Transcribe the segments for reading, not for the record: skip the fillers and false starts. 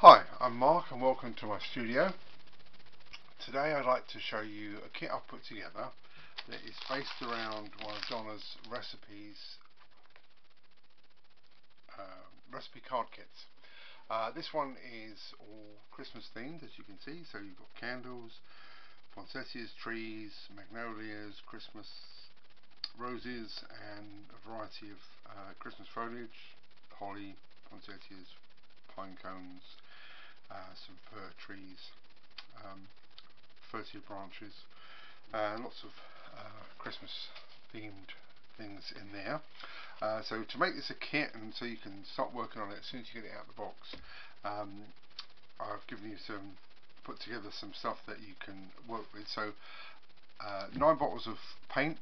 Hi, I'm Mark and welcome to my studio. Today I'd like to show you a kit I've put together that is based around one of Donna's recipe card kits. This one is all Christmas themed, as you can see, so you've got candles, poinsettias, trees, magnolias, Christmas roses and a variety of Christmas foliage, holly, poinsettias, pine cones, some fir trees, fertile branches, lots of Christmas themed things in there. So to make this a kit and so you can start working on it as soon as you get it out of the box, I've given you put together some stuff that you can work with. So 9 bottles of paint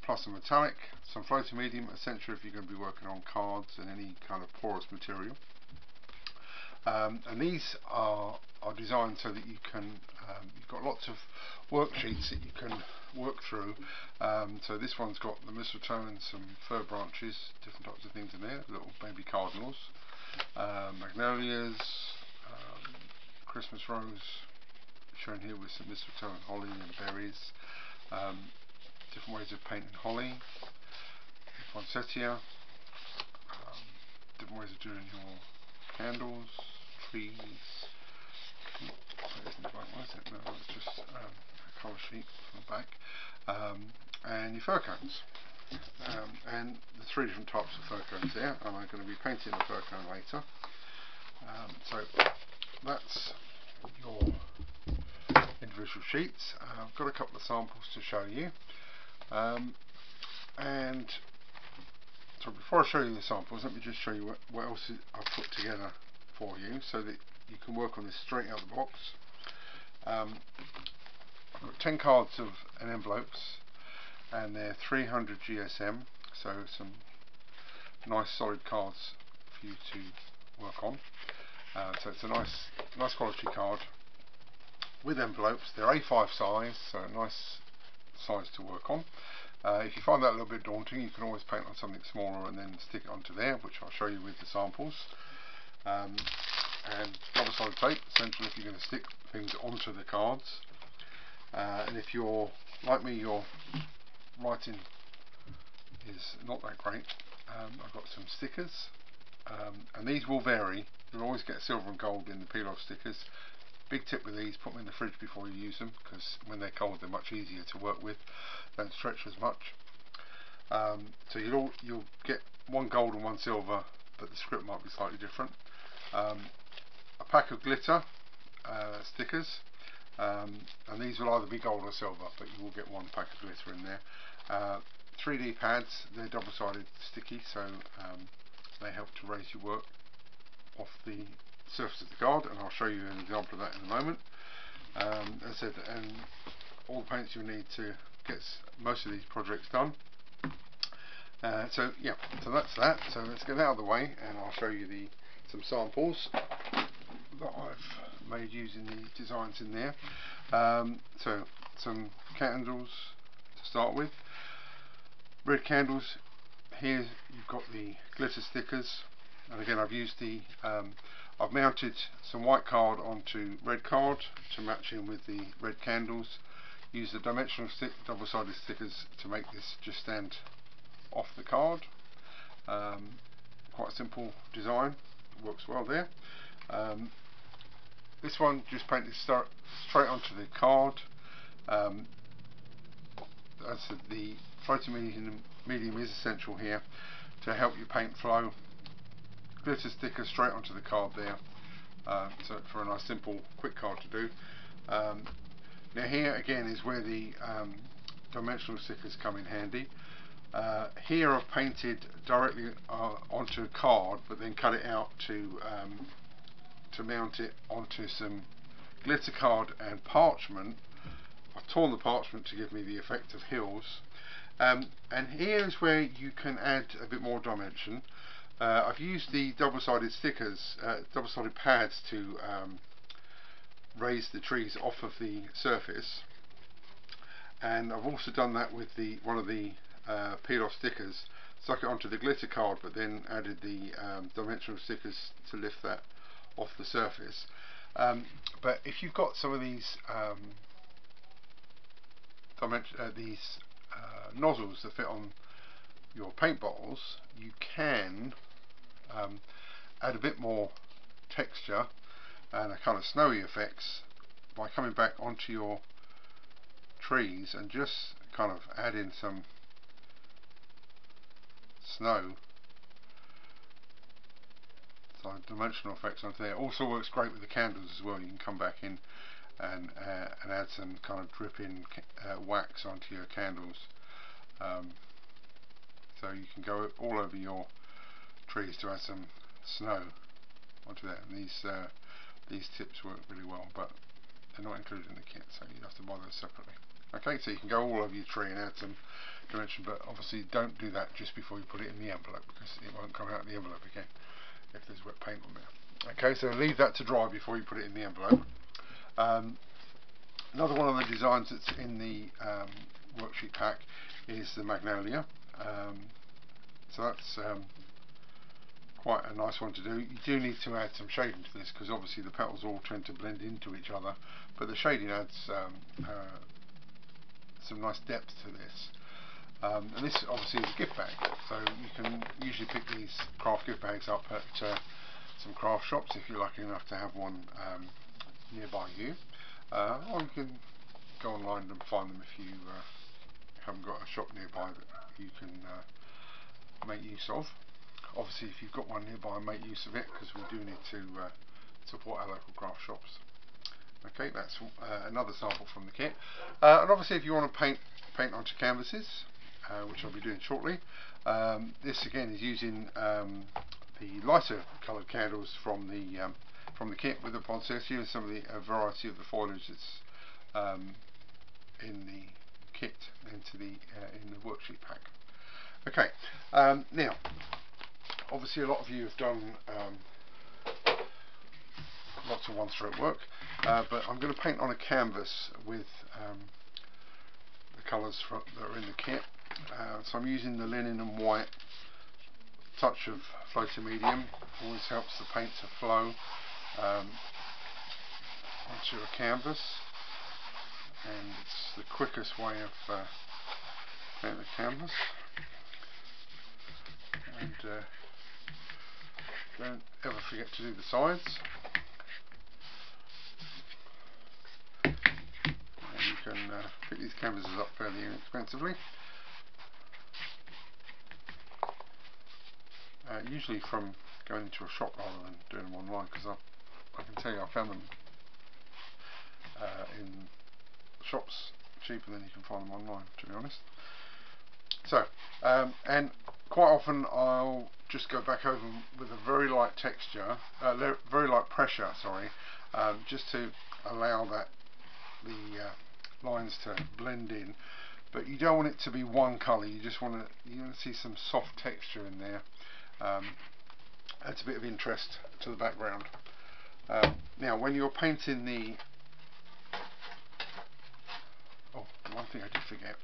plus a metallic, some floating medium, essential if you're going to be working on cards and any kind of porous material. And these are designed so that you can, you've got lots of worksheets that you can work through. So this one's got the mistletoe and some fir branches, different types of things in there, little baby cardinals, magnolias, Christmas rose, shown here with some mistletoe and holly and berries, different ways of painting holly, poinsettia, different ways of doing your candles, trees. That isn't the right one, is it? No, it's just a colour sheet from the back. And your fir cones. And the 3 different types of fir cones there, and I'm going to be painting a fir cone later. So that's your individual sheets. I've got a couple of samples to show you. And so before I show you the samples, let me just show you what else I've put together for you so that you can work on this straight out of the box. I've got 10 cards and envelopes, and they're 300 GSM, so some nice solid cards for you to work on. So it's a nice quality card with envelopes. They're A5 size, so a nice size to work on. If you find that a little bit daunting, you can always paint on something smaller and then stick it onto there, which I'll show you with the samples. And double-sided tape, essential if you're going to stick things onto the cards. And if you're like me, your writing is not that great, I've got some stickers, and these will vary. You'll always get silver and gold in the peel-off stickers. Big tip with these, put them in the fridge before you use them, because when they're cold they're much easier to work with, don't stretch as much. So you'll get 1 gold and 1 silver, but the script might be slightly different. A pack of glitter stickers, and these will either be gold or silver, but you will get 1 pack of glitter in there. 3D pads, they're double-sided sticky, so they help to raise your work off the surface of the card, and I'll show you an example of that in a moment. As I said, and all the paints you'll need to get most of these projects done. So yeah, so that's that. So let's get out of the way and I'll show you some samples that I've made using the designs in there. So some candles to start with. Red candles. Here you've got the glitter stickers, and again I've used I've mounted some white card onto red card to match in with the red candles. Use the dimensional double-sided stickers to make this just stand off the card. Quite a simple design, works well there. This one just painted straight onto the card. As the floating medium is essential here to help your paint flow. Glitter sticker straight onto the card there, so for a nice simple quick card to do. Now here again is where the dimensional stickers come in handy. Here I've painted directly onto a card, but then cut it out to mount it onto some glitter card and parchment. I've torn the parchment to give me the effect of hills, and here is where you can add a bit more dimension. I've used the double-sided stickers, double-sided pads to raise the trees off of the surface, and I've also done that with one of the peel-off stickers. Stuck it onto the glitter card, but then added the dimensional stickers to lift that off the surface. But if you've got some of these nozzles that fit on your paint bottles, you can add a bit more texture and a kind of snowy effects by coming back onto your trees and just kind of adding some snow, so dimensional effects onto there. Also works great with the candles as well. You can come back in and add some kind of dripping wax onto your candles. So you can go all over your trees to add some snow onto there. And these tips work really well, but they're not included in the kit, so you have to buy those separately. Okay, so you can go all over your tree and add some dimension, but obviously don't do that just before you put it in the envelope, because it won't come out of the envelope again if there's wet paint on there. Okay, so leave that to dry before you put it in the envelope. Another one of the designs that's in the worksheet pack is the Magnolia. So that's quite a nice one to do. You do need to add some shading to this, because obviously the petals all tend to blend into each other, but the shading adds some nice depth to this. And this obviously is a gift bag, so you can usually pick these craft gift bags up at some craft shops if you're lucky enough to have one nearby you, or you can go online and find them if you haven't got a shop nearby that you can make use of. Obviously if you've got one nearby, make use of it, because we do need to support our local craft shops. Okay, that's another sample from the kit. And obviously if you want to paint onto canvases, which I'll be doing shortly, this again is using the lighter coloured candles from the kit with the poinsettia and some of the variety of the foliage that's in the kit in the worksheet pack. Okay, now obviously a lot of you have done lots of one-stroke work, but I'm going to paint on a canvas with the colours that are in the kit. So I'm using the linen and white, touch of floating medium, always helps the paint to flow onto a canvas, and it's the quickest way of painting the canvas. And don't ever forget to do the sides. And you can pick these canvases up fairly inexpensively. Usually from going into a shop rather than doing them online, because I can tell you I found them in shops cheaper than you can find them online, to be honest. So, and quite often I'll just go back over with a very light texture, very light pressure, sorry, just to allow the lines to blend in. But you don't want it to be one colour. You want to see some soft texture in there. Adds a bit of interest to the background. Now, when you're painting the one thing I did forget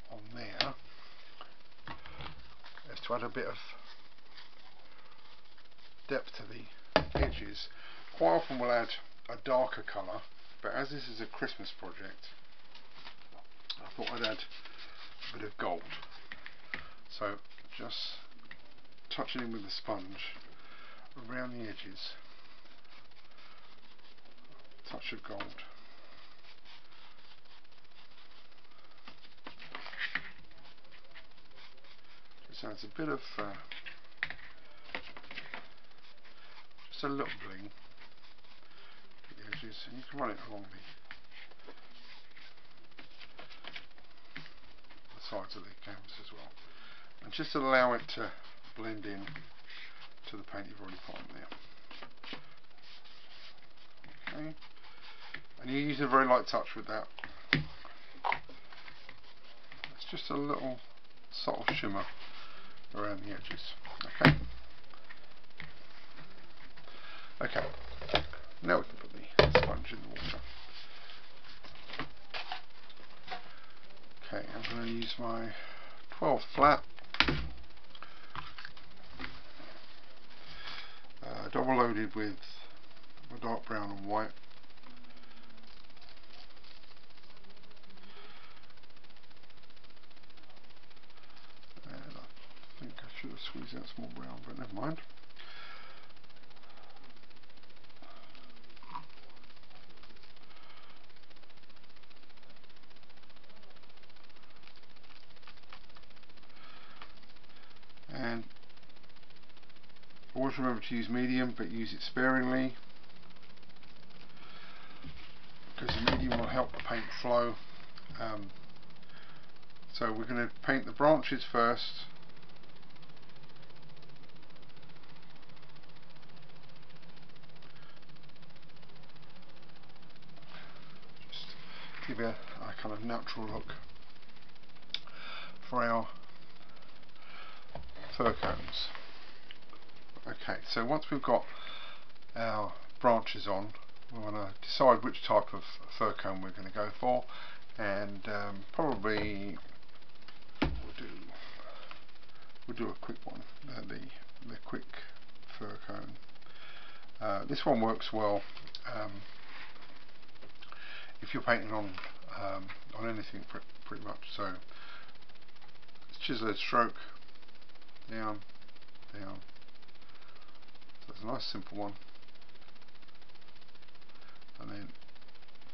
on there is to add a bit of depth to the edges. Quite often we'll add a darker colour, but as this is a Christmas project, I thought I'd add a bit of gold. So just touching in with the sponge around the edges, touch of gold. Just adds a bit of just a little bling to the edges, and you can run it along the sides of the canvas as well, and just allow it to blend in to the paint you've already put on there. Okay, and you're using a very light touch with that. It's just a little subtle shimmer around the edges. Okay. Okay. Now we can put the sponge in the water. Okay, I'm going to use my 12 flat. double loaded with my dark brown and white. And I think I should have squeezed out some more brown, but never mind. And always remember to use medium, but use it sparingly, because the medium will help the paint flow. So we're going to paint the branches first. Just give it a kind of natural look for our fir cones. Okay, so once we've got our branches on, we want to decide which type of fir cone we're going to go for, and probably we'll do a quick one, the quick fir cone. This one works well if you're painting on anything pretty much. So it's chiseled stroke, down, down. So it's a nice simple one, and then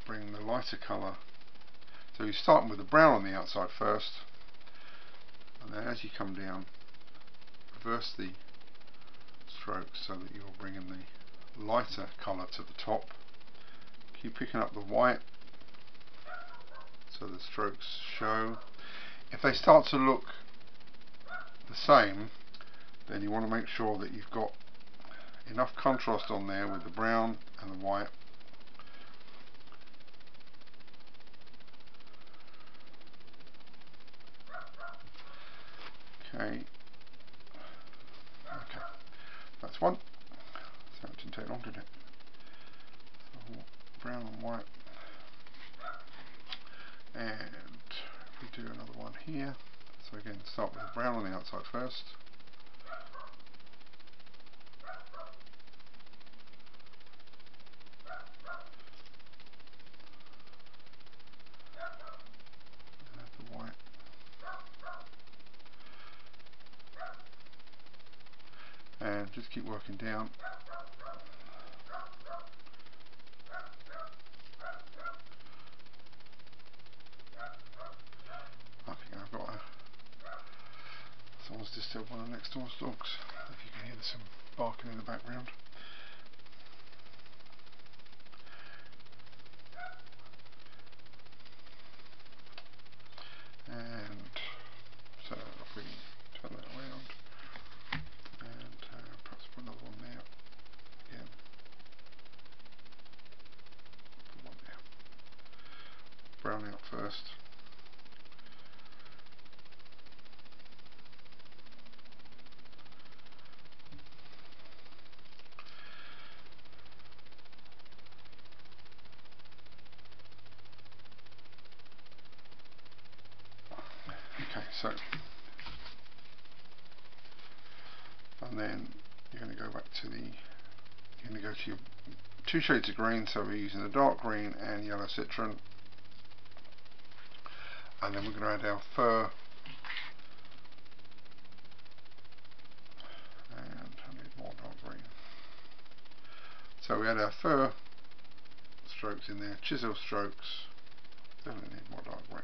bring the lighter colour. So you're starting with the brown on the outside first, and then as you come down, reverse the strokes so that you're bringing the lighter colour to the top. Keep picking up the white so the strokes show. If they start to look the same, then you want to make sure that you've got enough contrast on there with the brown and the white. Okay, that's one. So it didn't take long, did it? So brown and white. And we do another one here. So again, start with the brown on the outside first. And the white. And just keep working down. I think I've got someone's disturbed one of the next door's dogs. If you can hear there's some barking in the background. And so if we turn that around and perhaps put another one there again. Put one there. Brown out first. Okay, so, and then you're going to go back to you're going to go to your two shades of green, so we're using the dark green and yellow citron, and then we're going to add our fir, and I need more dark green. So we add our fir strokes in there, chisel strokes, definitely need more dark green.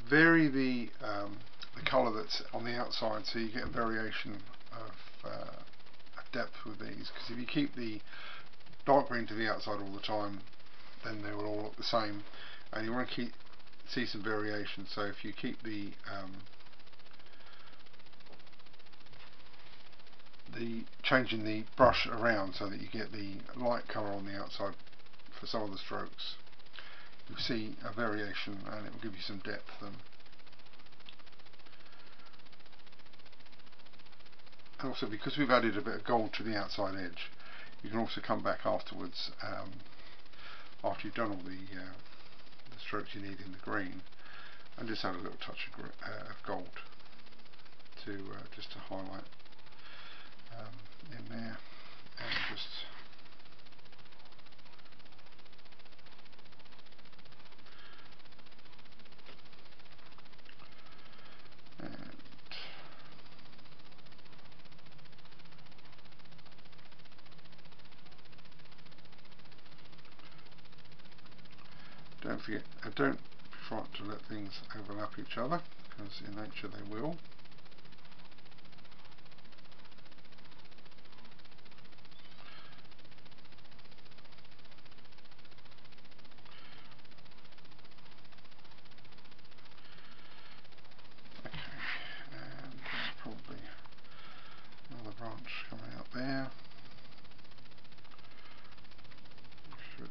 Vary the colour that's on the outside, so you get a variation of depth with these, because if you keep the dark green to the outside all the time, then they will all look the same, and you want to see some variation. So if you keep the changing the brush around so that you get the light colour on the outside for some of the strokes. You'll see a variation and it will give you some depth. And also, because we've added a bit of gold to the outside edge, you can also come back afterwards, after you've done all the strokes you need in the green, and just add a little touch of gold to just to highlight in there, and just don't forget, don't be frightened to let things overlap each other, because in nature they will. Okay, and probably another branch coming out there. Should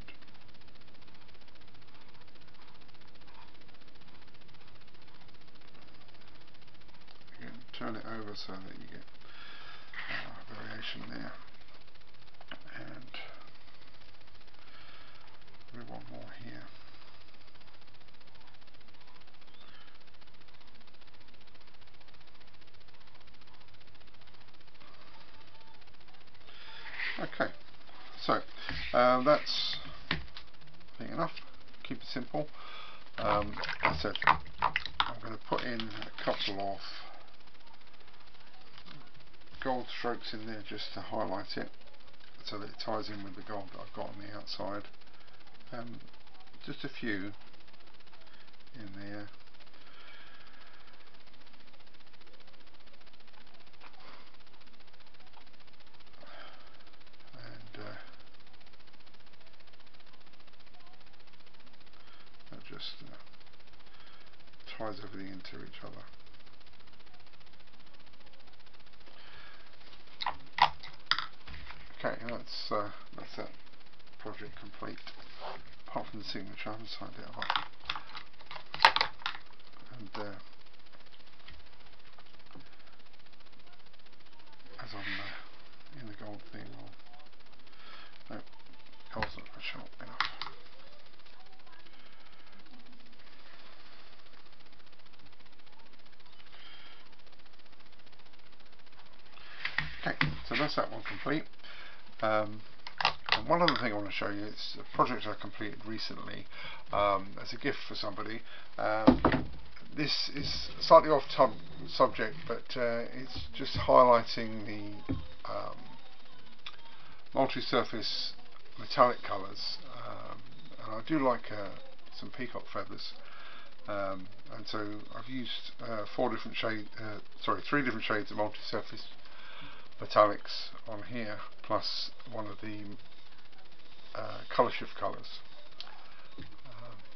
turn it over so that you get variation there, and maybe one more here. Okay, so that's I think enough. Keep it simple. As I said, I'm going to put in a couple of gold strokes in there just to highlight it, so that it ties in with the gold that I've got on the outside. Just a few in there. And that just ties everything into each other. Okay, that's that project complete. Apart from the signature, I haven't signed it up. And as I'm in the gold thing, no, gold's not sharp enough. Okay, so that's that one complete. And one other thing I want to show you, it's a project I completed recently as a gift for somebody. This is slightly off subject, but it's just highlighting the multi-surface metallic colours, and I do like some peacock feathers, and so I've used three different shades of multi-surface metallics on here, plus one of the colour shift colours,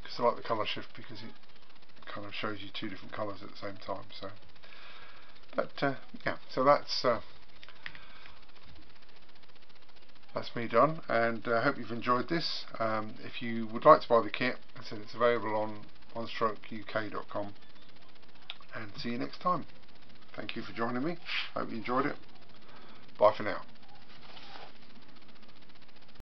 because I like the colour shift because it kind of shows you two different colours at the same time. So, but yeah, so that's me done, and I hope you've enjoyed this. If you would like to buy the kit, I said it's available on OneStrokeUK.com, and see you next time. Thank you for joining me. Hope you enjoyed it. Bye for now.